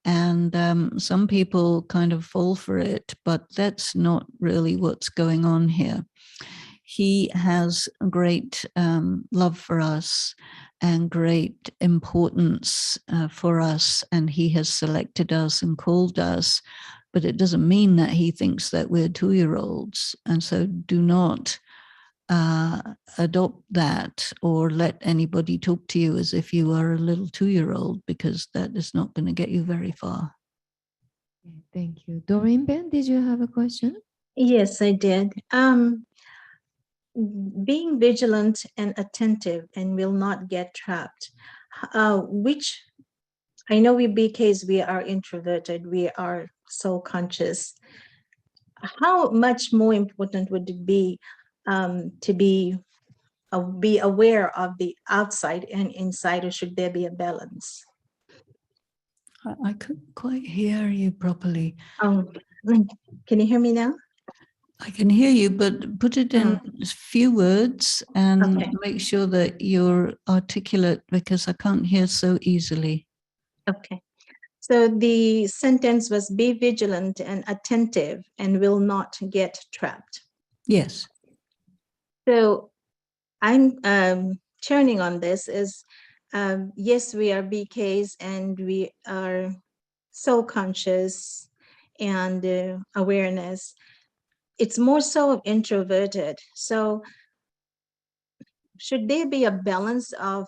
Speaker 1: and some people kind of fall for it, but that's not really what's going on here. He has a great love for us and great importance for us, and he has selected us and called us, but it doesn't mean that he thinks that we're 2-year-olds. And so do not adopt that or let anybody talk to you as if you are a little 2-year-old, because that is not going to get you very far.
Speaker 2: Thank you. Doreen Ben, did you have a question?
Speaker 5: Yes, I did. Being vigilant and attentive and will not get trapped. Which I know we BKs, we are introverted, we are soul conscious. How much more important would it be to be aware of the outside and inside, or should there be a balance?
Speaker 1: I couldn't quite hear you properly.
Speaker 5: Can you hear me now?
Speaker 1: I can hear you, but put it in few words and
Speaker 5: Okay.
Speaker 1: make sure that you're articulate, because I can't hear so easily.
Speaker 5: Okay. So the sentence was, be vigilant and attentive and will not get trapped.
Speaker 1: Yes.
Speaker 5: So I'm churning on this is, yes, we are BKs and we are soul conscious and awareness. It's more so introverted. So should there be a balance of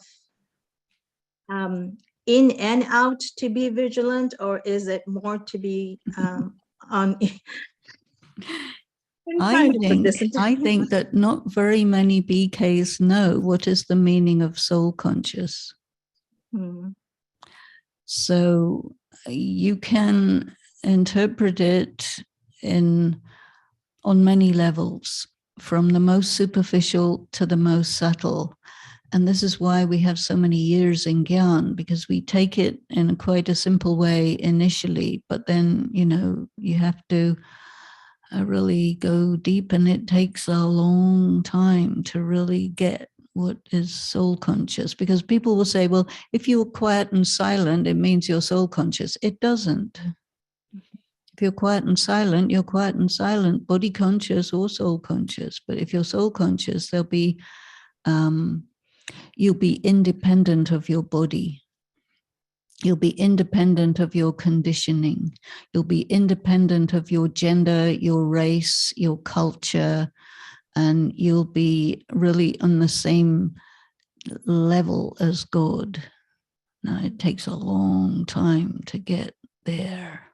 Speaker 5: in and out to be vigilant, or is it more to be on?
Speaker 1: I think that not very many BKs know what is the meaning of soul conscious. So you can interpret it on many levels, from the most superficial to the most subtle. And this is why we have so many years in Gyan, because we take it in quite a simple way initially, but then, you have to really go deep, and it takes a long time to really get what is soul conscious, because people will say, well, if you're quiet and silent, it means you're soul conscious. It doesn't. If you're quiet and silent, you're quiet and silent, body conscious or soul conscious. But if you're soul conscious, there'll be you'll be independent of your body. You'll be independent of your conditioning. You'll be independent of your gender, your race, your culture, and you'll be really on the same level as God. Now, it takes a long time to get there.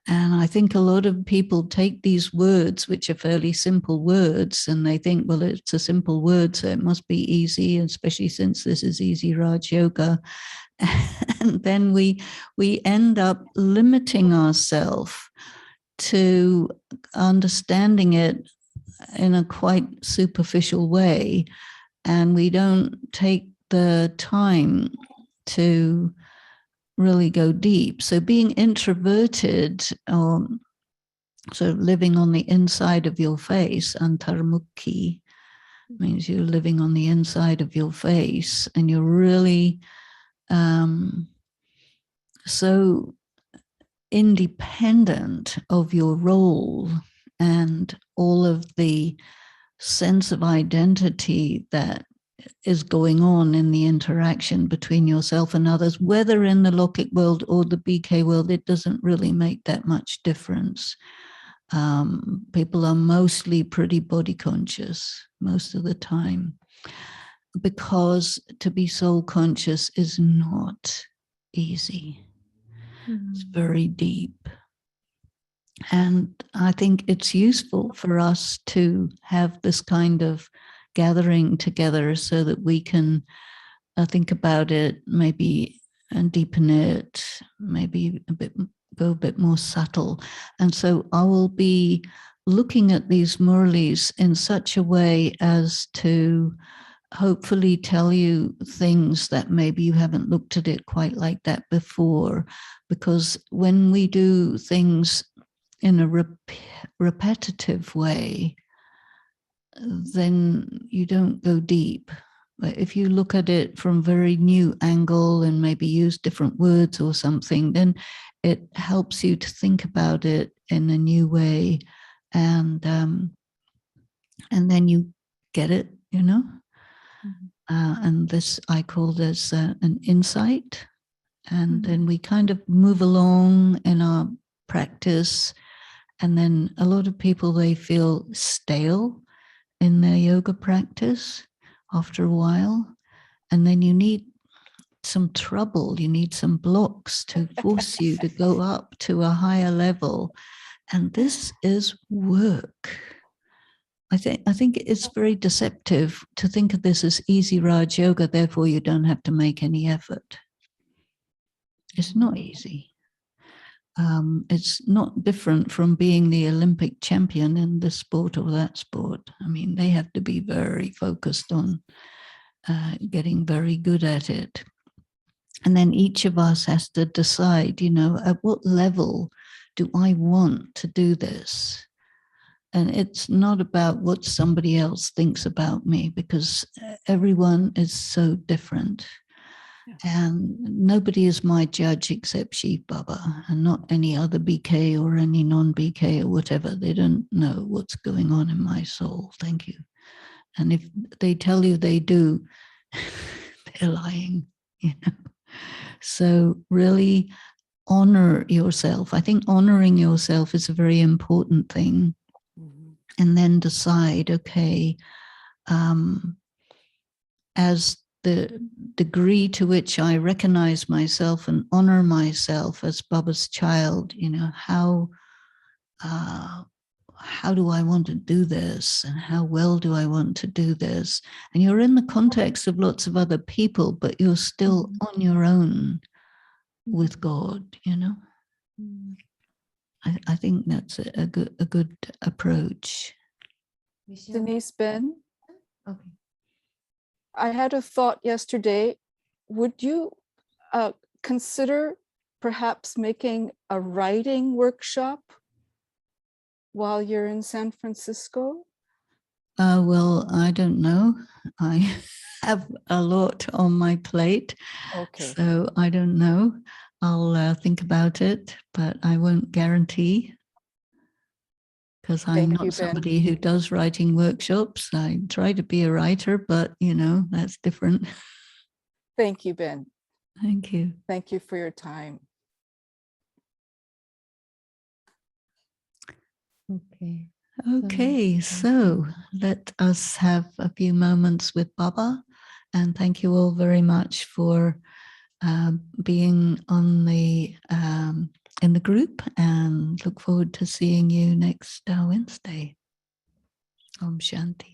Speaker 1: And I think a lot of people take these words, which are fairly simple words, and they think, well, it's a simple word, so it must be easy, especially since this is Easy Raj Yoga. And then we end up limiting ourselves to understanding it in a quite superficial way. And we don't take the time to really go deep. So being introverted, sort of living on the inside of your face, antarmukhi, means you're living on the inside of your face, and you're really so independent of your role and all of the sense of identity that is going on in the interaction between yourself and others, whether in the Lokik world or the BK world. It doesn't really make that much difference. People are mostly pretty body conscious most of the time, because to be soul conscious is not easy. It's very deep. And I think it's useful for us to have this kind of gathering together so that we can think about it, maybe and deepen it, maybe go a bit more subtle. And so I will be looking at these Murlis in such a way as to hopefully tell you things that maybe you haven't looked at it quite like that before. Because when we do things in a repetitive way, then you don't go deep. But if you look at it from a very new angle and maybe use different words or something, then it helps you to think about it in a new way, and then you get it, you know. And this, I call this an insight. And then we kind of move along in our practice. And then a lot of people, they feel stale in their yoga practice after a while. And then you need some trouble, you need some blocks to force you to go up to a higher level. And this is work. I think it's very deceptive to think of this as easy Raj yoga, therefore you don't have to make any effort. It's not easy. It's not different from being the Olympic champion in this sport or that sport. I mean, they have to be very focused on getting very good at it. And then each of us has to decide, you know, at what level do I want to do this? And it's not about what somebody else thinks about me, because everyone is so different. And nobody is my judge except Shiv Baba, and not any other BK or any non-BK or whatever. They don't know what's going on in my soul. Thank you. And if they tell you they do, they're lying, you know. So really honor yourself. I think honoring yourself is a very important thing. And then decide, okay, as the degree to which I recognize myself and honor myself as Baba's child, you know, how do I want to do this, and how well do I want to do this? And you're in the context of lots of other people, but you're still on your own with God, you know. I think that's a good approach.
Speaker 6: Denise Ben,
Speaker 2: Okay.
Speaker 6: I had a thought yesterday. Would you consider perhaps making a writing workshop while you're in San Francisco?
Speaker 1: Well, I don't know. I have a lot on my plate.
Speaker 6: Okay.
Speaker 1: So I don't know. I'll think about it, but I won't guarantee, because I'm
Speaker 6: Thank
Speaker 1: not
Speaker 6: you, Ben.
Speaker 1: somebody who does writing workshops. I try to be a writer, but you know, that's different.
Speaker 6: Thank you, Ben.
Speaker 1: Thank you.
Speaker 6: Thank you for your time.
Speaker 2: Okay.
Speaker 1: Okay, so let us have a few moments with Baba, and thank you all very much for being on the in the group, and look forward to seeing you next Wednesday. Om Shanti.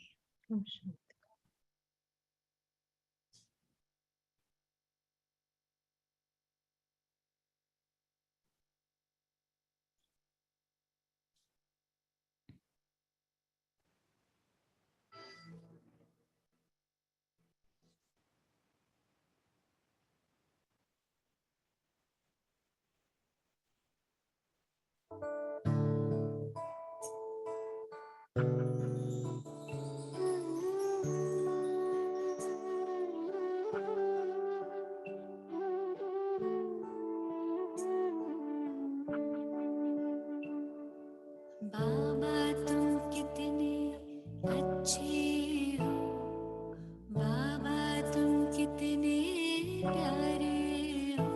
Speaker 7: बाबा तुम कितने अच्छे हो, बाबा तुम कितने प्यारे हो,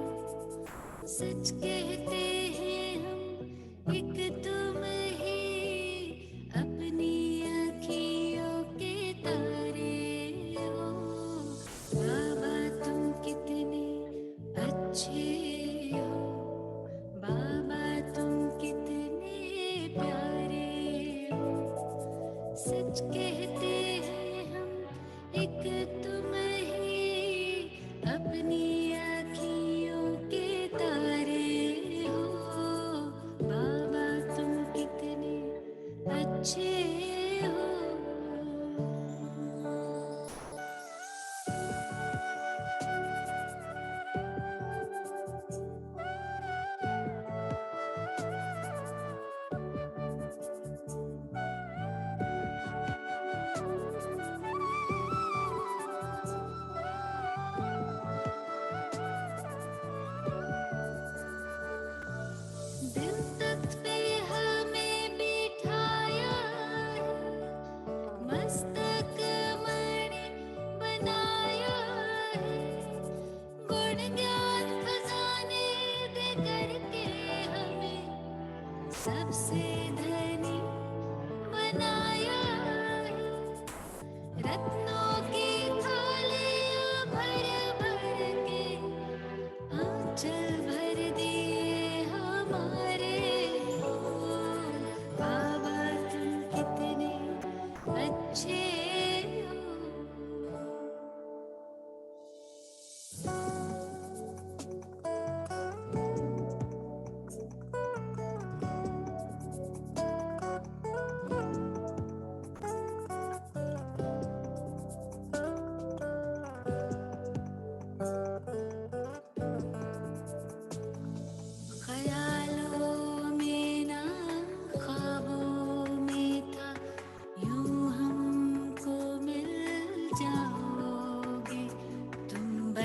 Speaker 7: सच कहते हैं हम एक तुम ही अपनी आँखियों के तारे हो, बाबा तुम कितने अच्छे हो, बाबा तुम कितने प्यारे हो, सच कहते हैं हम एक तुम ही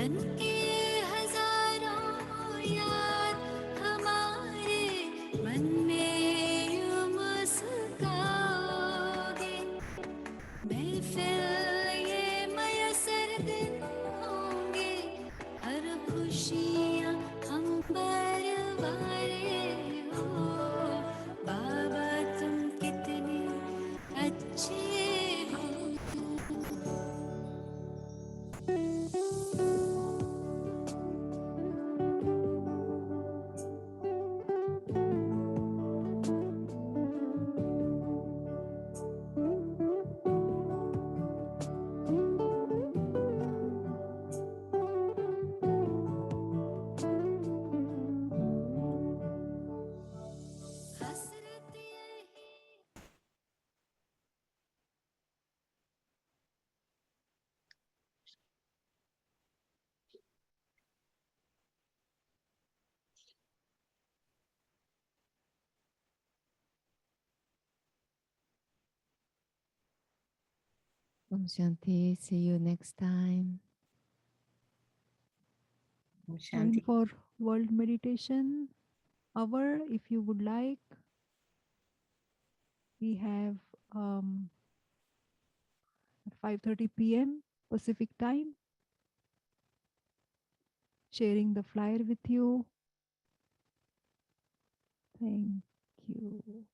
Speaker 7: बन के हजारों यार हमारे मन में यूं मुस्काओगे। महफिल ये मयसर दिन होंगे, हर खुशियाँ हम पर वारे हो। बाबा तुम कितने अच्छे हो। हसरत यही
Speaker 2: Om Shanti. See you next time.
Speaker 3: Join
Speaker 5: Shanti.
Speaker 3: for World Meditation Hour if you would like. We have 5:30 p.m. Pacific time. Sharing the flyer with you. Thank you.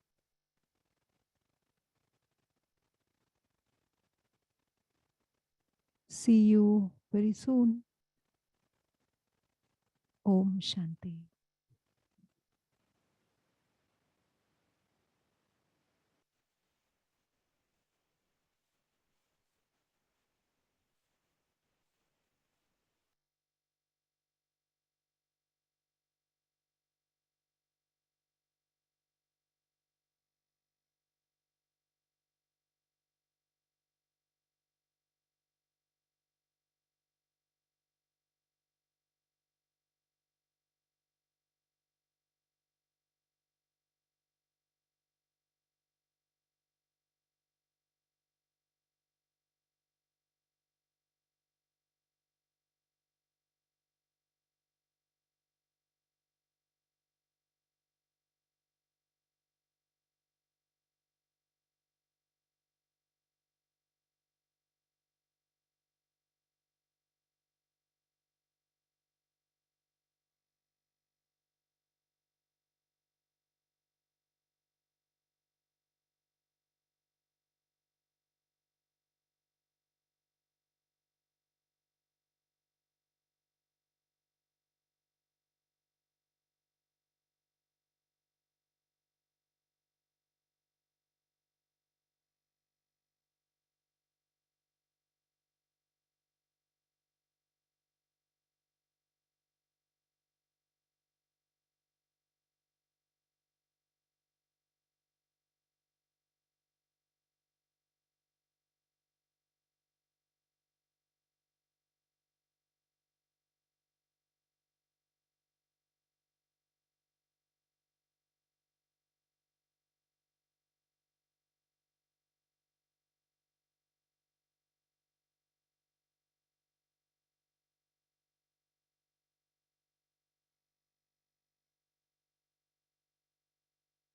Speaker 3: See you very soon. Om Shanti.